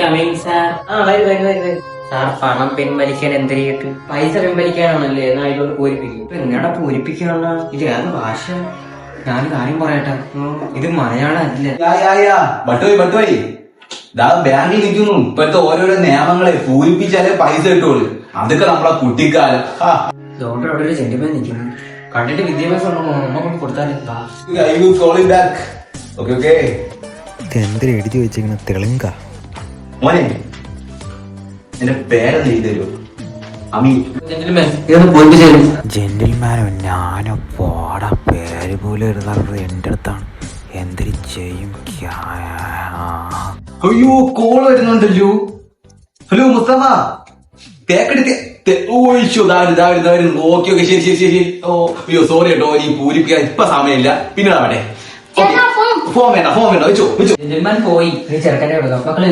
Coming sir. Sir പണം പിൻവലിക്കാൻ എന്ത് ചെയ്തിട്ട്? പൈസ പിൻവലിക്കാനാണല്ലേ? എന്നാ ഇതിലോട്ട് പൂരിപ്പിക്കും. ഇപ്പൊ എങ്ങനെയാ പൂരിപ്പിക്കാനുള്ള? ഇത് ഏത് ഭാഷ? ഞാൻ കാര്യം പറയട്ടെ, ഇത് മലയാളം അല്ല. ബട്ടുപോയി ബാങ്കിൽ നിൽക്കുന്നു. ഇപ്പോഴത്തെ ഓരോരോ നിയമങ്ങളെ പൂരിപ്പിച്ചാലേ പൈസ കിട്ടുള്ളൂ. അതൊക്കെ നമ്മളെ കുട്ടിക്കാലം. ഡോക്ടർ അവിടെ ഒരു ജെന്റിൽമാൻ നിൽക്കുന്നു. കണ്ടിട്ട് വിദ്യാഭ്യാസം ഉണ്ടോ? നമ്മ കൊണ്ട് കൊടുത്താലേ. എന്തിനാ എഴുതി വെച്ചിങ്ങനെ തെളിങ്ക? മോനെ എന്റെ പേരെന്ന് എഴുതി തരുമോ? ജെന്റിൽമാനോ? ഞാനോ പോടാ, പേര് പോലും എഴുതാറുള്ളത് എന്റെ അടുത്താണ്. എന്തിരി ചെയ്യും? അയ്യോ, കോൾ വരുന്നുണ്ടല്ലോ. ഹലോ മുസ്തഫ, തേക്കെടുത്ത് ഓക്കെ ശരി. ഓ അയ്യോ സോറി കേട്ടോ, നീ പൂരിപ്പിക്കാൻ ഇപ്പൊ സമയമില്ല, പിന്നെ അവിടെ ഫോൺ വേണ്ട വെച്ചോ. ജെന്റിൽമാൻ പോയി. ചെറുക്കനെ വിടുക. മക്കളെ